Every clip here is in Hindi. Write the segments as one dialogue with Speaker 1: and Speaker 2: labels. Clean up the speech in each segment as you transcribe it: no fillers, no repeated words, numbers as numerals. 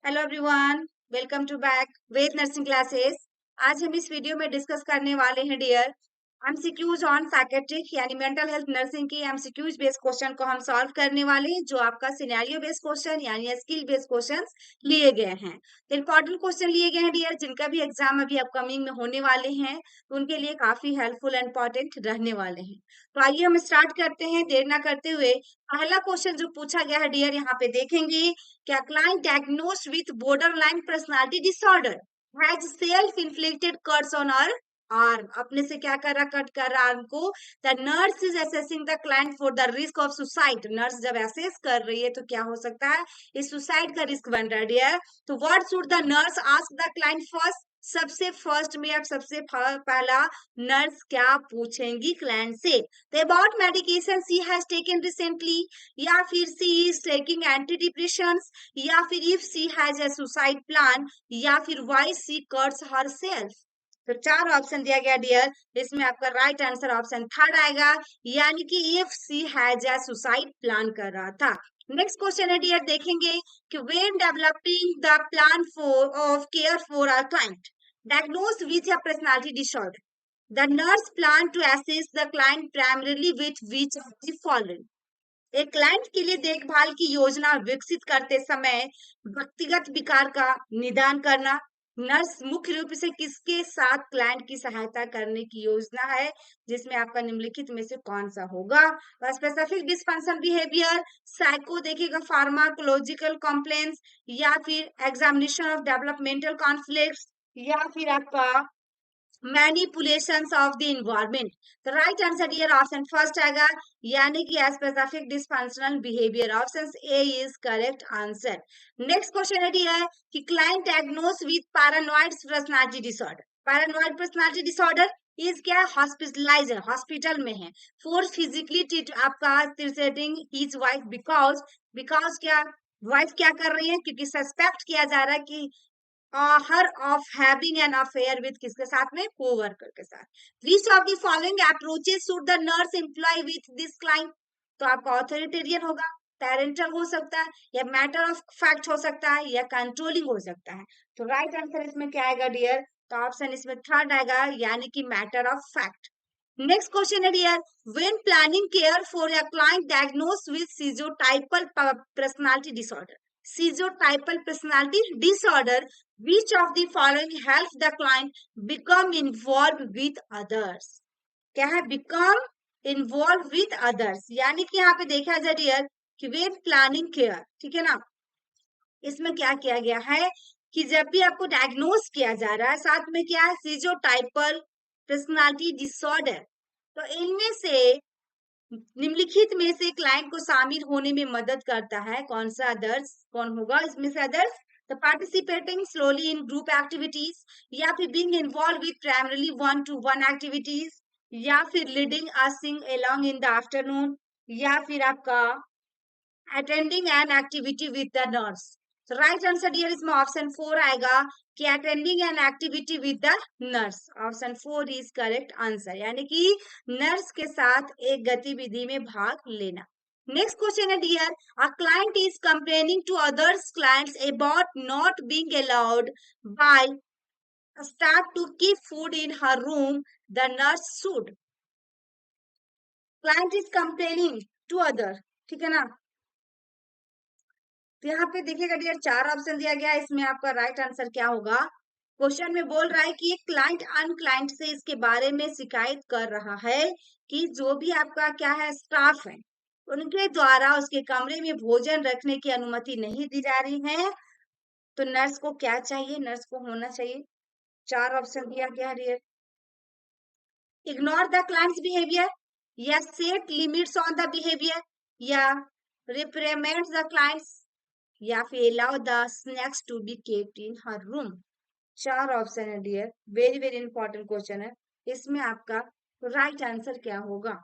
Speaker 1: Hello everyone, welcome to back Ved nursing classes. आज हम इस वीडियो में डिस्कस करने वाले हैं डियर एमसीक्यूज ऑन साइकेट्रिक यानी मेंटल हेल्थ नर्सिंग की एमसीक्यूज बेस्ड क्वेश्चन को हम सॉल्व करने वाले हैं, जो आपका सिनेरियो बेस्ड क्वेश्चन यानी स्किल बेस्ड क्वेश्चंस लिए गए हैं। तो इंपॉर्टेंट क्वेश्चन लिए गए हैं डियर, जिनका भी एग्जाम अभी अपकमिंग में होने वाले हैं, तो उनके लिए काफी हेल्पफुल एंड इंपॉर्टेंट रहने वाले हैं। तो आइए हम स्टार्ट करते हैं देर ना करते हुए। पहला क्वेश्चन जो पूछा गया है डियर, यहाँ पे देखेंगे क्या client diagnosed with borderline personality disorder has self-inflicted cuts on her arm। अपने से क्या कर रहा, कट कर रहा आर्म को। The nurse is assessing the client for the risk of suicide। Nurse जब एसेस कर रही है तो क्या हो सकता है, इस सुसाइड का रिस्क बन रहा है। तो what should the nurse ask the client first। सबसे फर्स्ट में अब सबसे पहला नर्स क्या पूछेंगी क्लाइंट से, तो about medication she has taken recently, या फिर she is taking anti depressions, या फिर if she has a suicide plan, या फिर व्हाई सी कट्स हरसेल्फ। तो चार ऑप्शन दिया गया डियर, इसमें आपका राइट आंसर ऑप्शन थर्ड आएगा, यानी कि if she has a suicide plan कर रहा था। नेक्स्ट क्वेश्चन है डियर, देखेंगे कि when developing the plan for of care for a client diagnosed with a personality disorder, the nurse plan to assist the client primarily with which of the following। एक क्लाइंट के लिए देखभाल की योजना विकसित करते समय व्यक्तिगत विकार का निदान करना। नर्स मुख्य रूप से किसके साथ क्लाइंट की सहायता करने की योजना है, जिसमें आपका निम्नलिखित में से कौन सा होगा। स्पेसिफिक डिस्फंक्शन बिहेवियर, साइको देखेगा, फार्माकोलॉजिकल कॉम्प्लेंस, या फिर एग्जामिनेशन ऑफ डेवलपमेंटल कॉन्फ्लिक्ट्स, या फिर आपका मैनिपुलेशंस ऑफ द इन्वायरमेंट। तो right answer here option first आएगा, यानी कि specific dysfunctional behaviour. Option A is correct answer. Next question है डियर कि client diagnose with paranoid personality disorder. Paranoid personality disorder is क्या, हॉस्पिटलाइज है, हॉस्पिटल में है, फोर्स फिजिकली ट्रीट आपका treating his wife because, because क्या, वाइफ क्या कर रही है, क्योंकि सस्पेक्ट किया जा रहा है कि her of having an affair with किसके साथ में, कोवर्कर के साथ। Which of the following approaches should the nurse employ with this client. तो आपका ऑथोरिटेरियन होगा, पेरेंटल हो सकता है, या मैटर ऑफ फैक्ट हो सकता है, या कंट्रोलिंग हो सकता है। तो राइट आंसर इसमें क्या आएगा डियर, तो ऑप्शन इसमें थर्ड आएगा, यानी कि matter of fact. Next question है dear, when planning care for a client diagnosed with schizotypal personality disorder. Schizotypal personality disorder, which of the following helps the client become involved with others। क्या है, become involved with others, यानी कि यहाँ पे देखा जाए डियर कि when planning care, ठीक है ना, इसमें क्या किया गया है कि जब भी आपको डायग्नोस किया जा रहा है, साथ में क्या है, सिजोटाइपल पर्सनालिटी डिसऑर्डर, तो इनमें से निम्नलिखित में से क्लाइंट को शामिल होने में मदद करता है कौन सा, अदर्स कौन होगा इसमें से, others the participating slowly in group activities, या फिर being involve with primarily one two one activities, या फिर leading a sing along in the afternoon, या फिर आपका attending an activity with the nurse. तो राइट आंसर डियर इसमें ऑप्शन फोर आएगा कि attending an activity with the nurse. Option four is correct answer, यानी कि नर्स के साथ एक गतिविधि में भाग लेना। नेक्स्ट क्वेश्चन है dear, a client is complaining to others clients about not being allowed by staff to keep food in her room, the nurse should. Client is complaining to other, ठीक है ना, तो यहाँ पे देखिएगा डियर चार ऑप्शन दिया गया है, इसमें आपका राइट आंसर क्या होगा। क्वेश्चन में बोल रहा है कि एक क्लाइंट अन क्लाइंट से इसके बारे में शिकायत कर रहा है कि जो भी आपका क्या है स्टाफ है, उनके द्वारा उसके कमरे में भोजन रखने की अनुमति नहीं दी जा रही है। तो नर्स को क्या चाहिए, नर्स को होना चाहिए, चार ऑप्शन दिया गया dear, ignore the clients behaviour, या set limits on the behaviour, या रिप्रेमेंट द क्लाइंट्स, या फिर allow the snacks to be kept in her room. चार ऑप्शन है dear, very very important question है, इसमें आपका राइट आंसर क्या होगा।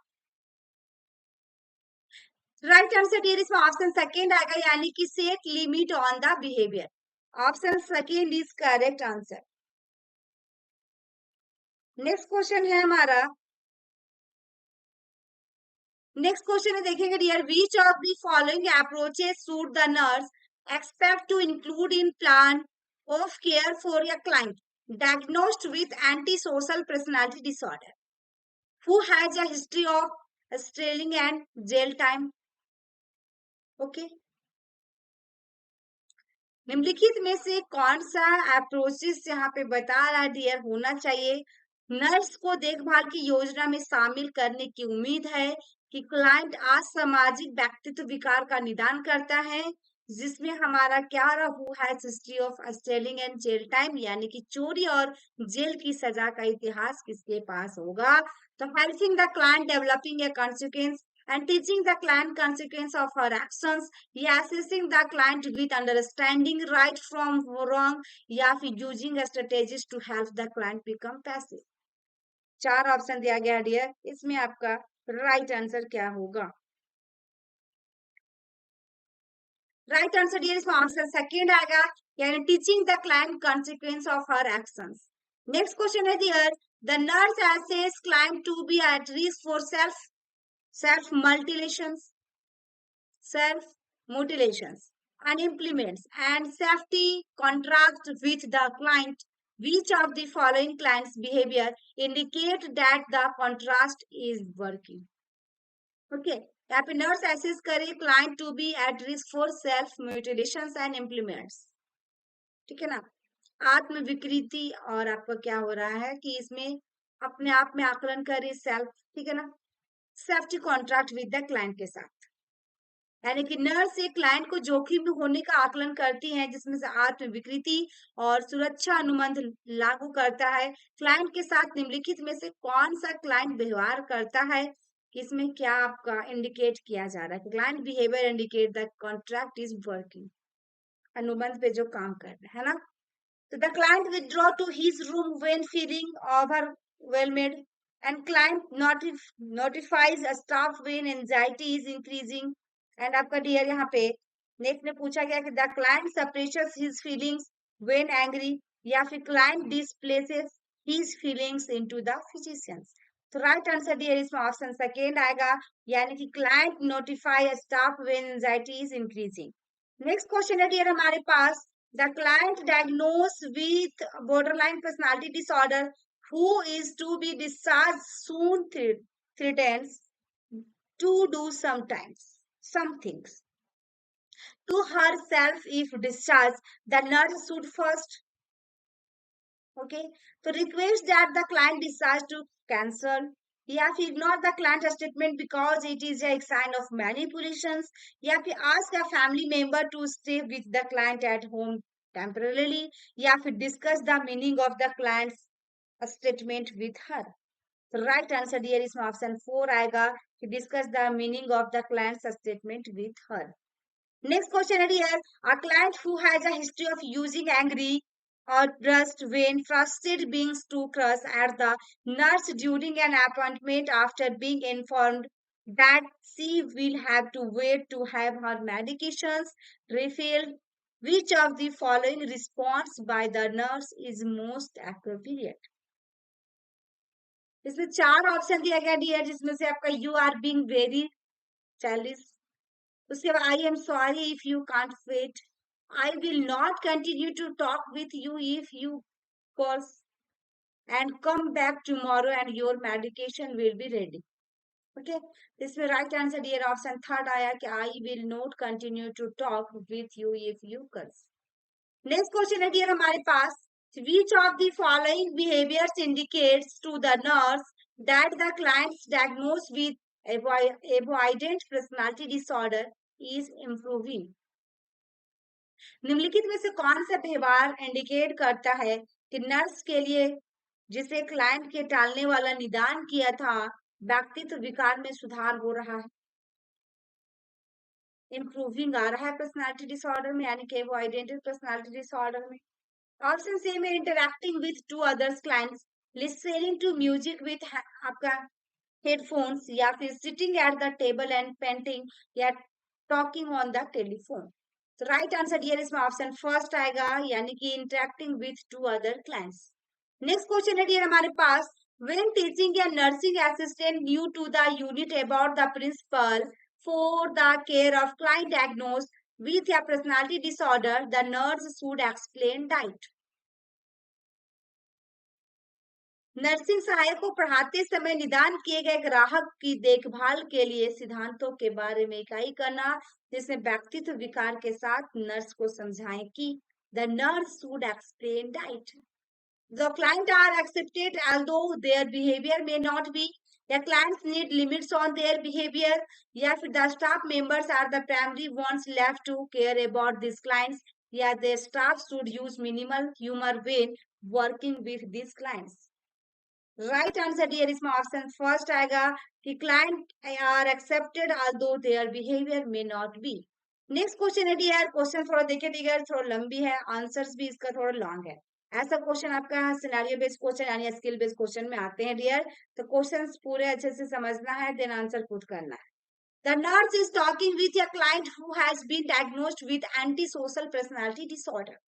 Speaker 1: राइट आंसर डियर इसमें ऑप्शन सेकेंड आएगा, यानी कि set limit on the behaviour. Option second is correct answer. Next question है हमारा, नेक्स्ट क्वेश्चन है देखेंगे dear, which of the following approaches suit the nurse expect to include in plan of care for a client diagnosed with antisocial personality disorder who has a history of stealing and jail time. Okay. निम्नलिखित में से कौन सा अप्रोचेस यहाँ पे बता रहा है डियर होना चाहिए? नर्स को देखभाल की योजना में शामिल करने की उम्मीद है कि क्लाइंट असामाजिक व्यक्तित्व विकार का निदान करता है, जिसमें हमारा क्या रहा who has history of stealing and jail time, यानी कि चोरी और जेल की सजा का इतिहास किसके पास होगा? तो helping the client developing a consequence and teaching the client consequence of her actions, या assessing the client with understanding right from wrong, या फिर using strategies to help the client become passive. 4 option दिया गया डियर, इसमें आपका राइट आंसर क्या होगा? राइट आंसर डियर इसमें ऑप्शन सेकंड आएगा, यानी teaching the client consequence of her actions. Next question है dear, the nurse assesses client to be at risk for self mutilations and implements and safety contracts with the client. Which of the following client's behavior indicate that the contrast is working? Okay, यहाँ पे नर्स एसेस करे client to be at risk for self mutilations and implements. ठीक है ना, आत्म विकृति और आपका क्या हो रहा है कि इसमें अपने आप में आकलन करे सेल्फ, ठीक है ना, safety contract with the client के साथ, यानी कि नर्स एक क्लाइंट को जोखिम में होने का आकलन करती है, जिसमें से आत्म विकृति और सुरक्षा अनुबंध लागू करता है. क्लाइंट के साथ निम्नलिखित में से कौन सा क्लाइंट व्यवहार करता है? इसमें क्या आपका इंडिकेट किया जा रहा है? Client behaviour indicate the contract is working, अनुबंध पे जो काम कर रहे है ना. तो the client withdraw to his room when feeling overwhelmed and client notifies a staff when anxiety is increasing. And आपका डियर यहाँ पे नेक्स्ट में पूछा गया कि the client suppresses his feelings when angry, या फिर client displaces his feelings into the physicians. तो राइट आंसर डियर इसमें ऑप्शन सेकेंड आएगा, यानी कि client notify staff when anxiety is increasing. Next question है डियर हमारे पास, the client diagnose with borderline personality disorder who is to be discharged soon threatens to do some things to herself if discharged. The nurse should first, okay, so request that the client discharge to cancel, या फिर ignore the client statement because it is a sign of manipulations, या फिर ask a family member to stay with the client at home temporarily, या फिर discuss the meaning of the client's statement with her. So right answer here is option 4 आएगा कि discuss the meaning of the client's statement with her. Next question is here, a client who has a history of using angry outbursts when trusted beings to crush at the nurse during an appointment after being informed that she will have to wait to have her medications refilled. Which of the following response by the nurse is most appropriate? इसमें 4 ऑप्शन दिया गया डियर, जिसमें से आपका you are being very childish, उसके बाद I am sorry if you can't wait, I will not continue to talk with you if you calls, and come back tomorrow and your medication will be ready. Okay, इसमें right answer dear option third आया कि I will not continue to talk with you if you calls. Next question है डियर हमारे पास, which of the following behaviors indicates to the nurse that the client's diagnosed with avoidant personality disorder is improving? निम्नलिखित में से कौन सा व्यवहार इंडिकेट करता है कि नर्स के लिए जिसे क्लाइंट के टालने वाला निदान किया था व्यक्तित्व विकार में सुधार हो रहा है, इंप्रूविंग आ रहा है पर्सनालिटी डिसऑर्डर में, यानी कि एवॉइडेंट पर्सनालिटी डिसऑर्डर में. ऑप्शन सी में interacting with two others clients, listening to music with आपका हेडफोन्स, या फिर sitting at the table and painting, या टॉकिंग ऑन द टेलीफोन. तो राइट आंसर हियर इसमें ऑप्शन फर्स्ट आएगा, यानी कि interacting with two other clients. Next question है डियर हमारे पास, व्हेन टीचिंग या nursing assistant new to the unit about the principle for the care of client diagnosed with a personality disorder, the nurse should explain diet. Nursing सहायक को पढ़ाते समय निदान किए गए ग्राहक की देखभाल के लिए सिद्धांतों के बारे में इकाई करना, जिसमें व्यक्तित्व विकार के साथ नर्स को समझाएं कि the nurse should explain diet. The client are accepted although their behavior may not be. The clients need limits on their behavior. या फिर the staff members are the primary ones left to care about these clients. या the staff should use minimal humor when working with these clients. Right answer dear इसमें ऑप्शन फर्स्ट आएगा कि client are accepted although their behaviour may not be. Next question है डियर, क्वेश्चन थोड़ा देखिए डियर, थोड़ा लंबी है, आंसर्स भी इसका थोड़ा लॉन्ग है. ऐसा क्वेश्चन आपका सिनेरियो बेस्ड क्वेश्चन यानी स्किल बेस्ड क्वेश्चन में आते हैं डियर, तो क्वेश्चंस पूरे अच्छे से समझना है, देन आंसर पुट करना है. The nurse is talking with a client who has been diagnosed with antisocial personality disorder.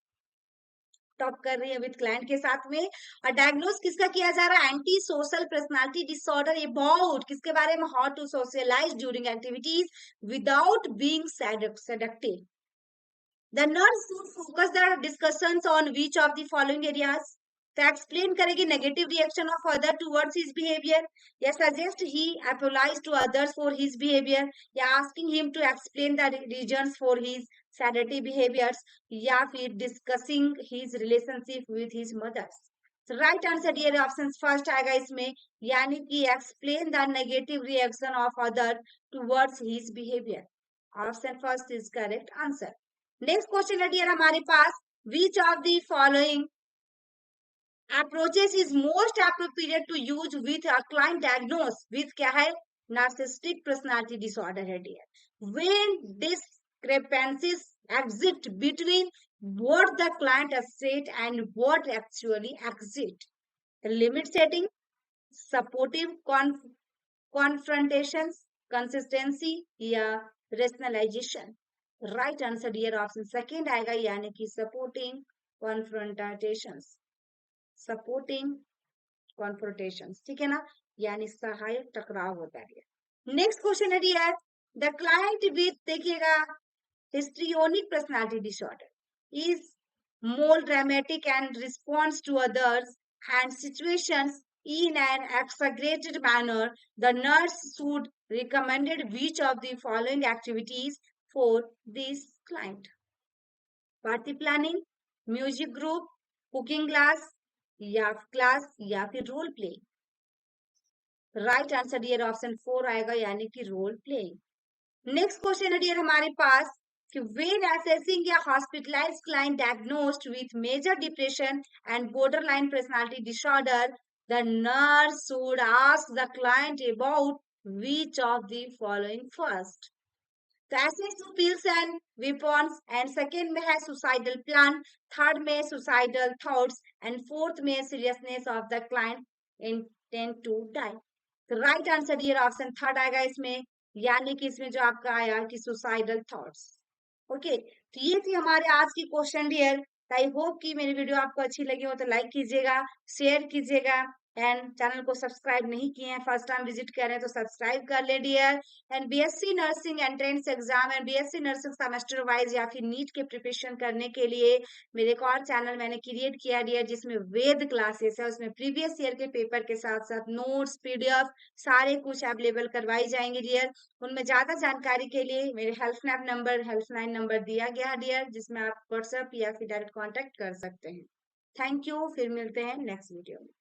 Speaker 1: Top कर रही है विद क्लाइंट के साथ में, और डायग्नोस किसका किया जा रहा है? Anti social personality disorder about किसके बारे में? How to socialize during activities without being seductive. The nurse should focus the discussions on which of the following areas. तो एक्सप्लेन करेगी negative reaction of other towards his behaviour, या suggest he apologize to others for his behaviour, या asking him to explain the reasons for his सैडिटी बिहेवियर्स, या फिर discussing his relationship with his mother's. Right answer dear option first आएगा इसमें, यानी कि explain the negative reaction of other towards his behaviour. Option first is correct answer. Next question है डियर हमारे पास, which of the following approaches is most appropriate to use with a client diagnosed with क्या है? narcissistic personality disorder है dear. When discrepancies exist between what the client has said and what actually exist. Limit setting, supportive confrontations, consistency या rationalization. Right answer dear option second आएगा, यानी कि supporting confrontations. सपोर्टिंग कॉन्फ्रोंटेशन, ठीक है ना, यानी सहायक टकराव होता है. नेक्स्ट क्वेश्चन है डियर, द क्लाइंट विथ देखिएगा histrionic personality disorder is more dramatic and response to others and situations in an exaggerated manner. The nurse should recommended which of the following activities for this client? Party planning, music group, cooking class या फिर role play. Right answer dear option 4 आएगा, यानी कि रोल प्ले. नेक्स्ट क्वेश्चन है डियर हमारे पास कि व्हेन असेसिंग या hospitalised client diagnosed with major depression and borderline personality disorder, the nurse should ask the client about which of the following first. तो ऐसे pills and weapons, and second में है सुसाइडल प्लान, थर्ड में सुसाइडल थॉट्स, एंड फोर्थ में seriousness of the client intent to die. तो right answer dear option third आएगा इसमें, यानी कि इसमें जो आपका आया कि सुसाइडल थॉट्स. ओके, तो ये थी हमारे आज की क्वेश्चन डियर. आई होप कि मेरी वीडियो आपको अच्छी लगी हो तो लाइक कीजिएगा, शेयर कीजिएगा, एंड चैनल को सब्सक्राइब नहीं किए हैं, फर्स्ट टाइम विजिट कर रहे हैं तो सब्सक्राइब कर ले dear. And BSc nursing entrance exam and BSc nursing semester wise या फिर नीट के प्रिपरेशन करने के लिए मेरे एक और चैनल मैंने क्रिएट किया डियर, जिसमें वेद क्लासेस है, उसमें प्रीवियस ईयर के पेपर के साथ साथ नोट्स पीडीएफ सारे कुछ अवेलेबल करवाई जाएंगे डियर. उनमें ज्यादा जानकारी के लिए मेरे हेल्पलाइन नंबर दिया गया डियर, जिसमें आप व्हाट्सएप या फिर डायरेक्ट कॉन्टेक्ट कर सकते हैं. थैंक यू, फिर मिलते हैं नेक्स्ट वीडियो में.